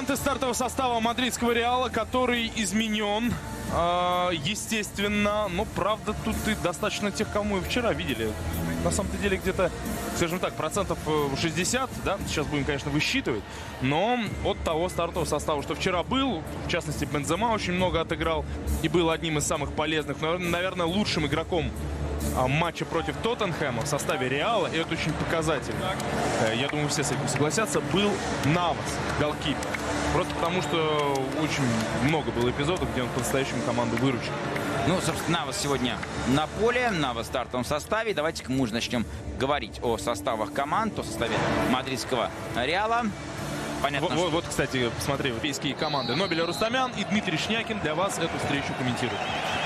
Варианты стартового состава мадридского Реала, который изменен, естественно. Но, правда, тут и достаточно тех, кому мы вчера видели. На самом-то деле где-то, скажем так, процентов 60, да, сейчас будем, конечно, высчитывать. Но от того стартового состава, что вчера был, в частности, Бензема очень много отыграл и был одним из самых полезных, наверное, лучшим игроком матча против Тоттенхэма в составе Реала, и это очень показательно. Я думаю, все с этим согласятся. Был Навас, голкипер. Просто потому, что очень много было эпизодов, где он по-настоящему команду выручил. Ну, собственно, Навас сегодня на поле, Навас в стартовом составе. Давайте-ка мы уже начнем говорить о составах команд, о составе мадридского Реала. Понятно, вот, кстати, посмотри, европейские команды. Нобель Рустамян и Дмитрий Шнякин для вас эту встречу комментируют.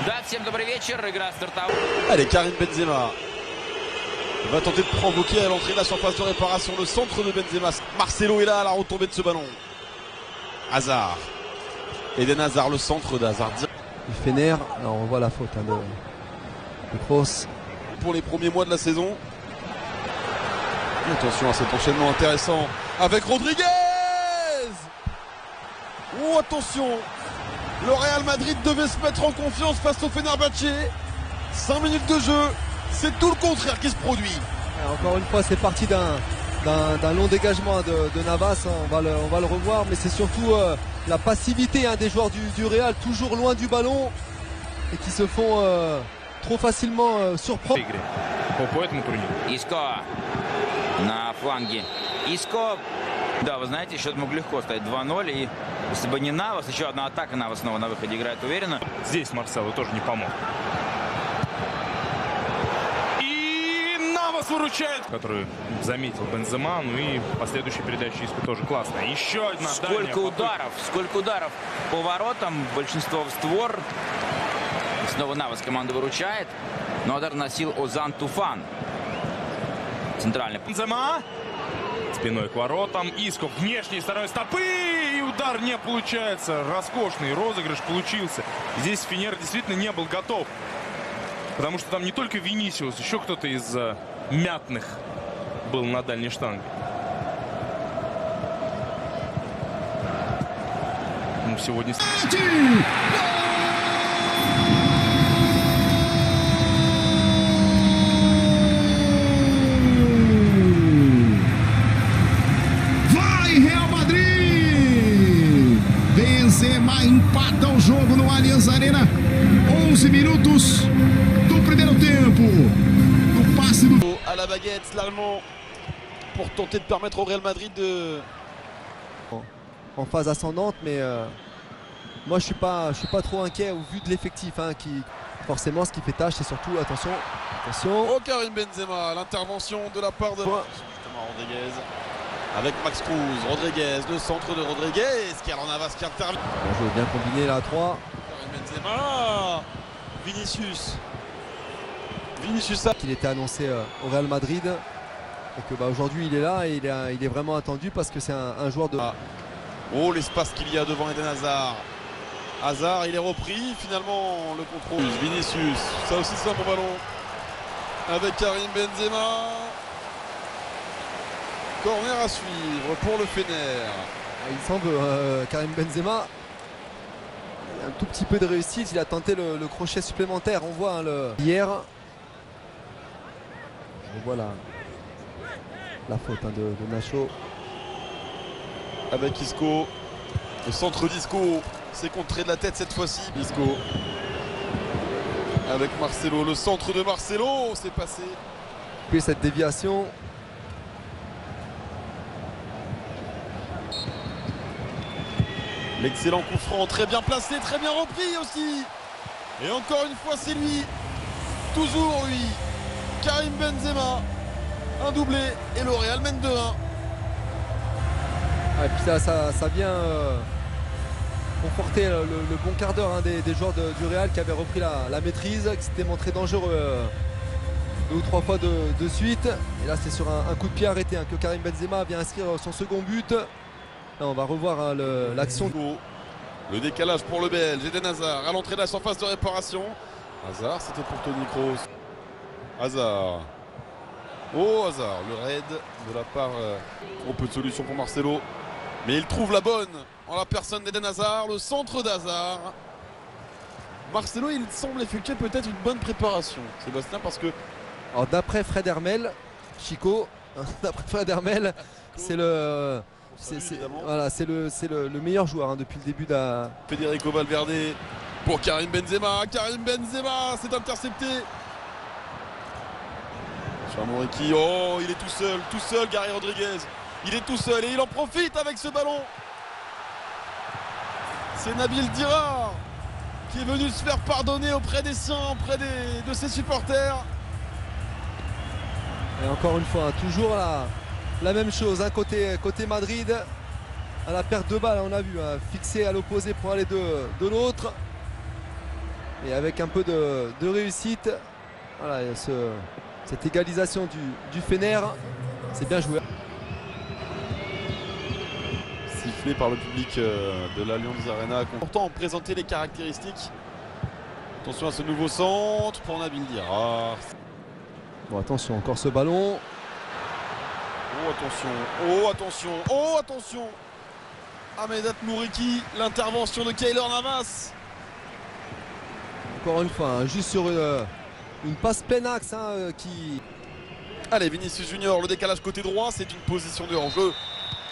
Да, всем добрый вечер. Игра стартовала. Allez, Karim Benzema va tenter de provoquer à l'entrée de la surface de réparation le centre de Benzema. Marcelo est là à la retombée de ce ballon. Hazard. Eden Hazard, le centre d'Hazard. Fener, alors on voit la faute de Kroos. Pour les premiers mois de la saison. Attention à cet enchaînement intéressant avec Rodriguez. Oh, attention, le Real Madrid devait se mettre en confiance face au Fenerbahçe. 5 minutes de jeu, c'est tout le contraire qui se produit. Et encore une fois, c'est parti d'un long dégagement de Navas, on va le revoir, mais c'est surtout la passivité des joueurs du Real, toujours loin du ballon et qui se font trop facilement surprendre. Иско на фланге. Иско, да, вы знаете, счет мог легко стать 2-0. И если бы не Навас, еще одна атака, Навас снова на выходе играет уверенно. Здесь Марсело тоже не помог. И Навас выручает, который заметил Бензема, ну и последующая передача Иско тоже классная. Еще одна сколько ударов по воротам, большинство в створ. И снова Навас команду выручает. Но удар носил Озан Туфан. Центральный. Бензема спиной к воротам. Иско внешней стороной стопы. И удар не получается. Роскошный розыгрыш получился. Здесь Фенер действительно не был готов. Потому что там не только Винисиус, еще кто-то из мятных был на дальней штанге. Ну, сегодня... Benzema empata o jogo no Allianz Arena. 11 minutos do primeiro tempo. O passe do... À la baguette, l'Allemand, pour tenter de permettre au Real Madrid de... En phase ascendante, mais moi je suis pas trop inquiet au vu de l'effectif qui forcément ce qui fait tâche, c'est surtout attention. Oh, Karim Benzema, l'intervention de la part de justement Rodriguez avec Max Cruz. Rodriguez, le centre de Rodriguez, Keylor Navas qui intervient. Bien joué, bien combiné là à 3. Karim Benzema, Vinicius. Il était annoncé au Real Madrid et que aujourd'hui il est là et il est vraiment attendu parce que c'est un joueur de... Oh, l'espace qu'il y a devant Eden Hazard. Hazard, il est repris, finalement le contrôle. Vinicius, ça aussi c'est un bon ballon. Avec Karim Benzema. Corner à suivre pour le Fener. Il semble Karim Benzema. Un tout petit peu de réussite, il a tenté le crochet supplémentaire. On voit hier. On voit la faute de Nacho. Avec Isco. Le centre d'Isco. C'est contré de la tête cette fois-ci. Isco. Avec Marcelo. Le centre de Marcelo. C'est passé. Puis cette déviation. L'excellent coup franc, très bien placé, très bien repris aussi. Et encore une fois, c'est lui. Toujours lui. Karim Benzema. Un doublé et le Real mène 2-1. Et puis ça vient conforter le bon quart d'heure des joueurs du Real qui avaient repris la maîtrise, qui s'étaient montrés dangereux 2 ou 3 fois de suite. Et là, c'est sur un coup de pied arrêté que Karim Benzema vient inscrire son second but. Là, on va revoir l'action. Le décalage pour le Belge, Eden Hazard à l'entrée de la surface de réparation. Hazard, c'était pour Toni Kroos. Hazard. Oh, Hazard, le raid de la part. Trop peu de solutions pour Marcelo. Mais il trouve la bonne en la personne d'Eden Hazard, le centre d'Hazard. Marcelo, il semble effectuer peut-être une bonne préparation, Sébastien, parce que Alors d'après Fred Hermel, Chico, d'après Fred Hermel, c'est le, évidemment. voilà, c'est le meilleur joueur depuis le début de la... Federico Valverde pour Karim Benzema. Karim Benzema, c'est intercepté. Chamoriki, oh, il est tout seul, Gary Rodriguez. Il est tout seul et il en profite avec ce ballon. C'est Nabil Dirar qui est venu se faire pardonner auprès des siens, auprès de ses supporters. Et encore une fois, toujours la même chose, côté Madrid, à la perte de balle, on a vu, fixé à l'opposé pour aller de l'autre. Et avec un peu de réussite, voilà, il y a cette égalisation du Fener, c'est bien joué. Sifflé par le public de l'Allianz Arena. Pourtant, présenter les caractéristiques. Attention à ce nouveau centre pour Nabil Dirar. Bon, attention, encore ce ballon. Oh attention, oh attention, oh attention. Ahmedat Mouriki, l'intervention de Keylor Navas. Encore une fois, juste sur une passe plein axe qui... Allez, Vinicius Junior, le décalage côté droit, c'est une position de hors-jeu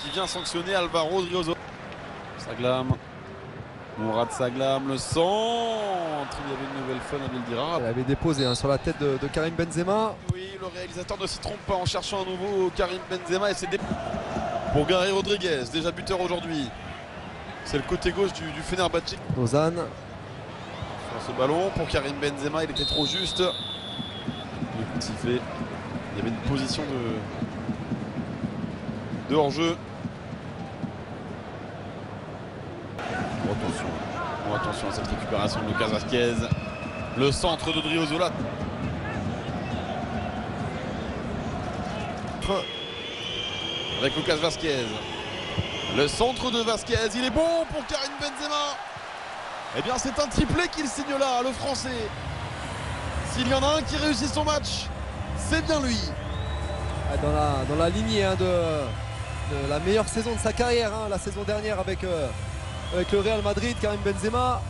qui vient sanctionner Alvaro Driozo. Saglam, Mourad Saglam, le centre. Il y avait une nouvelle fois Nabil Dirar. Elle avait déposé sur la tête de Karim Benzema. Oui, le réalisateur ne s'y trompe pas en cherchant un nouveau Karim Benzema. Et c'est pour Gary Rodriguez, déjà buteur aujourd'hui. C'est le côté gauche du Fenerbahçe. Lausanne. Sur ce ballon pour Karim Benzema, il était trop juste. Le coup de sifflet. Il y avait une position de hors-jeu. Oh, attention. Oh, attention à cette récupération de Lucas Vazquez. Le centre de Driozola. Avec Lucas Vazquez. Le centre de Vazquez. Il est bon pour Karim Benzema. Eh bien, c'est un triplé qu'il signe là, le Français. S'il y en a un qui réussit son match, c'est bien lui. Dans la lignée de la meilleure saison de sa carrière, la saison dernière avec le Real Madrid, Karim Benzema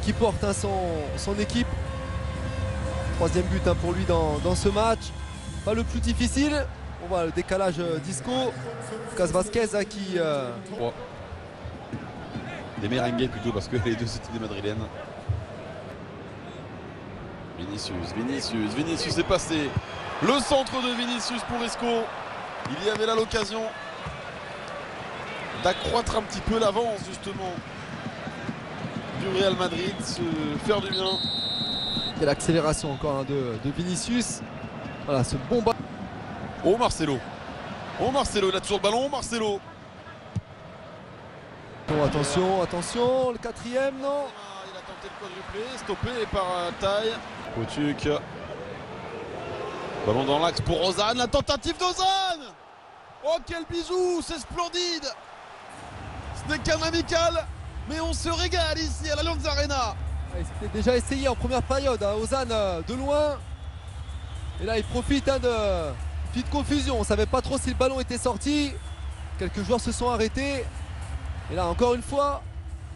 qui porte son équipe. Troisième but pour lui dans ce match. Pas le plus difficile. On voit le décalage d'Isco. Lucas Vazquez qui... Des merengues plutôt parce que les deux c'était des madrilènes. Vinicius est passé. Le centre de Vinicius pour Isco. Il y avait là l'occasion d'accroître un petit peu l'avance justement du Real Madrid, se faire du bien. Et l'accélération encore de Vinicius. Voilà ce bon ballon. Oh Marcelo. Oh Marcelo, il a toujours le ballon, Marcelo. Bon, attention, le quatrième, non. Il a tenté le quadruplé, stoppé par Taille. Potuk. Ballon dans l'axe pour Ozan, la tentative d'Ozan. Oh quel bisou, c'est splendide. Ce n'est qu'un amical, mais on se régale ici à l'Allianz Arena. C'était déjà essayé en première période, Ozan de loin. Et là il profite de petite confusion, on ne savait pas trop si le ballon était sorti. Quelques joueurs se sont arrêtés. Et là encore une fois,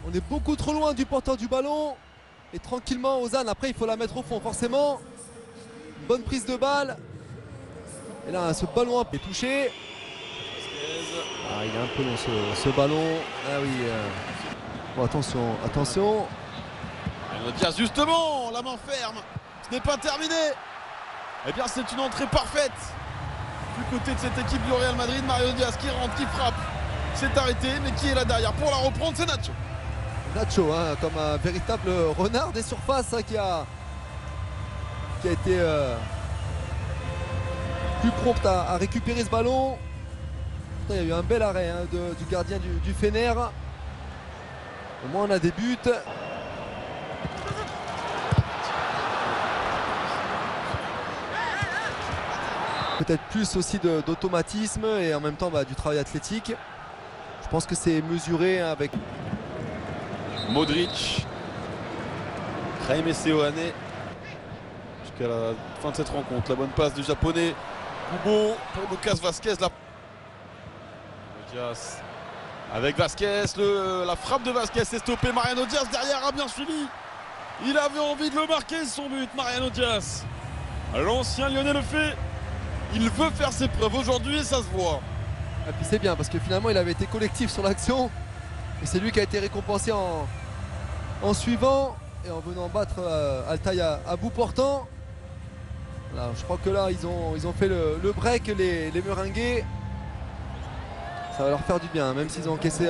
on est beaucoup trop loin du porteur du ballon. Et tranquillement Ozan, après il faut la mettre au fond forcément. Bonne prise de balle. Et là ce ballon est touché. Ah, il est un peu long ce ballon. Ah oui. Bon attention. Diaz justement, la main ferme. Ce n'est pas terminé. Eh bien c'est une entrée parfaite du côté de cette équipe du Real Madrid. Mario Diaz qui rentre, qui frappe. C'est arrêté, mais qui est là derrière pour la reprendre? C'est Nacho. Nacho, comme un véritable renard des surfaces qui a été plus prompt à récupérer ce ballon. Il y a eu un bel arrêt du gardien du Fener. Au moins on a des buts. Peut-être plus aussi d'automatisme et en même temps du travail athlétique. Je pense que c'est mesuré avec Modric, Jaime Seoane jusqu'à la fin de cette rencontre. La bonne passe du japonais Kubo pour Lucas Vazquez. Diaz Avec Vasquez, la frappe de Vasquez est stoppée. Mariano Diaz derrière a bien suivi. Il avait envie de le marquer, son but, Mariano Diaz. L'ancien Lyonnais le fait. Il veut faire ses preuves aujourd'hui et ça se voit. Et puis c'est bien parce que finalement il avait été collectif sur l'action. Et c'est lui qui a été récompensé en suivant et en venant battre Altaï à bout portant. Voilà, je crois que là ils ont fait le break, les Meringues. Ça va leur faire du bien, même s'ils ont encaissé